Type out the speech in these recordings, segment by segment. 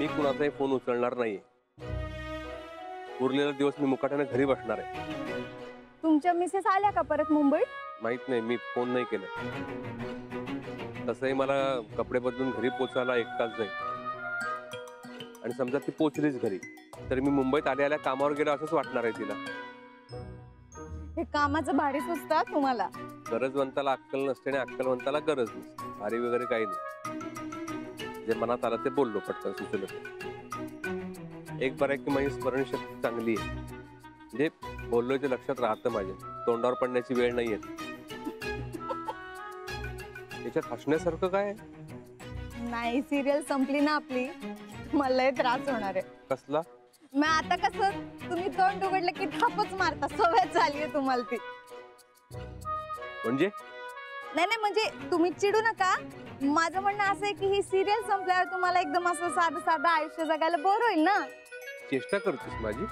मी कुणाचाही phone उचलणार नाहीये. उरलेला दिवस मी मुकाट्याने घरी बसणार आहे. तुमच्या मिसेस आल्या का परत मुंबईत? माहित नाही, मी फोन नाही केला. तसंही मला कपडे बदलून घरी पोचायला 1 तास जाईल. आणि समजा ती पोचलीच घरी तर मी मुंबईत आल्या कामावर गेलो असंच वाटणार आहे तिला. हे कामाचं भारी सुचतं तुम्हाला. गरजवंताला अक्कल नसते आणि अक्कलवंताला गरज नसते. भारी वगैरे काही नाही. जे मनात आलं ते बोललो पटकन सुचलं. एक बरं आहे की माझी स्मरणशक्ती चांगली आहे. म्हणजे बोललोय ते लक्षात राहतं माझ्या. तोंडावर पडण्याची वेळ नाही येत. याच्यात हसण्यासारखं काय? नाही, सिरियल संपली ना आपली, मला त्रास होणार आहे. कसला? मग आता कसं तुम्ही तोंड उघडलं की थापच मारता, सवय झाली आहे तुम्हाला ती. म्हणजे? नाही म्हणजे तुम्ही चिडू नका. माझं म्हणणं असं आहे की ही सिरियल संपल्यावर तुम्हाला एकदम असं साधं साधं आयुष्य जगायला बोर होईल ना. चेष्टा करतेस माझी?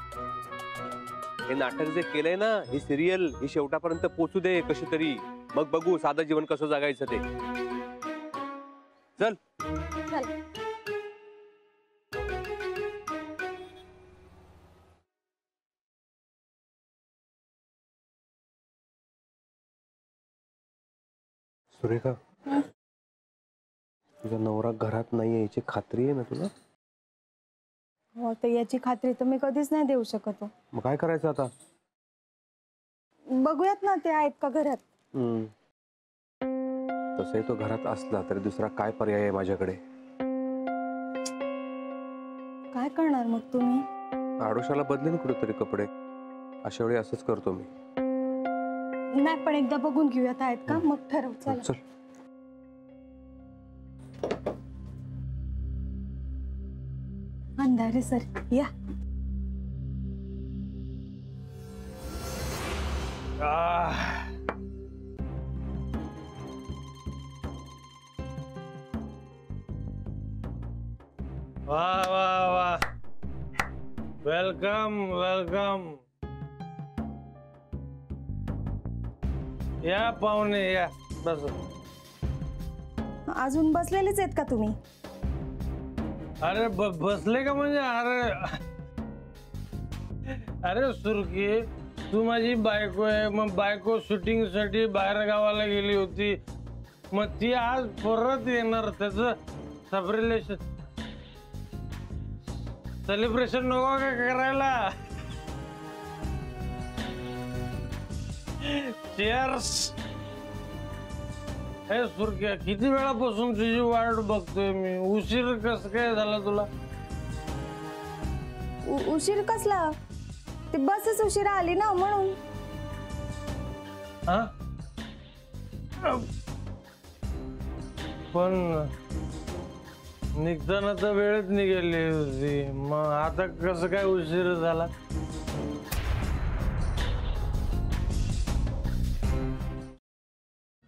हे नाटक जे केलंय ना, ही सिरियल ही शेवटापर्यंत पोचू दे कशी तरी, मग बघू साधं जीवन कसं जगायचं ते. चल चल. सुरेखा, तुझा नवरा घरात नाहीये याची खात्री आहे ना तुला? हो, तर याची खात्री तर मी कधीच नाही देऊ शकत. मग काय करायचं आता? बघूयात ना ते आहेत का घरात. तसंही तो घरात असला तरी दुसरा काय पर्याय आहे माझ्याकडे? काय करणार मग तुम्ही? आडोशाला बदलेन कुठेतरी कपडे. अशा वेळी असंच करतो मी. नाही, पण एकदा बघून घेऊयात आहेत का, मग ठरव. चल. अंधारे सर या. वाह वाह वाह, वेलकम वेलकम. या पाहुणे या, बस. अजून बसलेलेच आहेत का तुम्ही? अरे बसले का म्हणजे? अरे सुरकी, तू माझी बायको आहे. मग बायको शूटिंग साठी बाहेर गावाला गेली होती. मग ती आज परत येणार. त्याचं सेलिब्रेशन नको का करायला? चीयर्स. हे सुरक्या, किती वेळापासून तुझी वाट बघतोय मी. उशीर कस काय झाला तुला? उशीर कसला? ती बसच उशिरा आली ना म्हणून. हा, पण निघताना तर वेळेत निघाली होती. मग आता कसं काय उशीर झाला?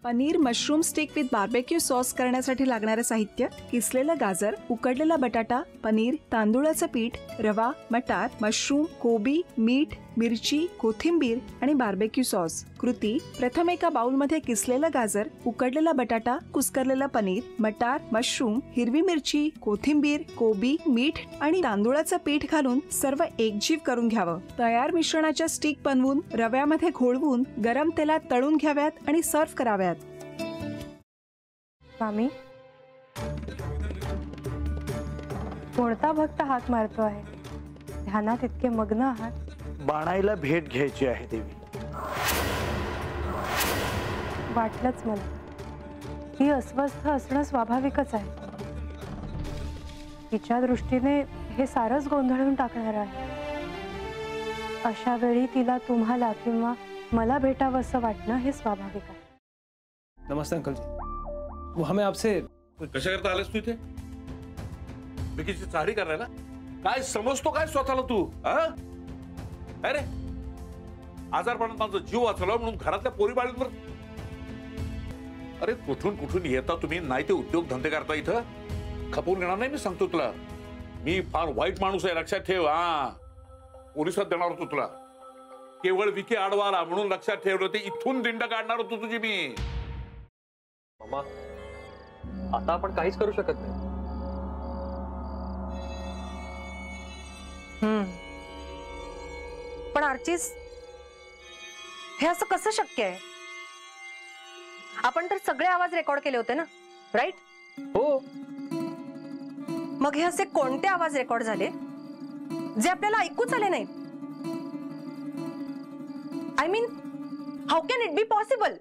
Paneer mushroom stick with barbecue sauce करण्यासाठी लागणारे साहित्य: किसलेलं गाजर, उकडलेला बटाटा, पनीर, तांदूळाचं पीठ, रवा, मटार, मशरूम, कोबी, मीठ, मिरची, कोथिंबीर आणि बार्बेक्यू सॉस. कृती: प्रथम एका बाउलमध्ये किसलेलं गाजर, उकडलेला बटाटा, कुस्करलेलं पनीर, मटार, मशरूम, हिरवी मिरची, कोथिंबीर, कोबी, मीठ आणि तांदूळाचं पीठ घालून सर्व एकजीव करून घ्यावं. तयार मिश्रणाच्या स्टिक बनवून रव्यामध्ये घोळवून गरम तेलात तळून घ्याव्यात आणि सर्व्ह कराव्यात. मामी, कोणता भक्त हात मारतो आहे? ध्यानात इतके मग्न आहात. बाणाईला भेट घ्यायची आहे देवी. वाटलंच मला. ती अस्वस्थ असणं स्वाभाविकच आहे. तिच्या दृष्टीने हे सारंच गोंधळून टाकणार आहे. अशा वेळी तिला तुम्हाला किंवा मला भेटावं असं वाटणं हे स्वाभाविक आहे. नमस्ते अंकल जी. वो हमें आपसे. कशा करता आलेस तू इथे? विकीची चाळी करायला? काय समजतो काय स्वतःला तू? अरे आजारपणात माझा जीव वाचला म्हणून घरातल्या पोरीबाळींवर. अरे कुठून कुठून येता तुम्ही. नाही ते उद्योग धंदे करता इथं. खपवून घेणार नाही मी सांगतो तुला. मी फार वाईट माणूस आहे लक्षात ठेव. पोलिसात देणार होतो तुला. केवळ विके आडवा आला म्हणून लक्षात ठेवलं. ते इथून दिंड काढणार होतो तुझी मी. मामा, आता आपण काहीच करू शकत नाही. पण आर्चीज, हे असं कसं शक्य आहे? आपण तर सगळे आवाज रेकॉर्ड केले होते ना, राईट? हो. मग हे असे कोणते आवाज रेकॉर्ड झाले जे आपल्याला ऐकूच आले नाही? I mean, how can it be possible?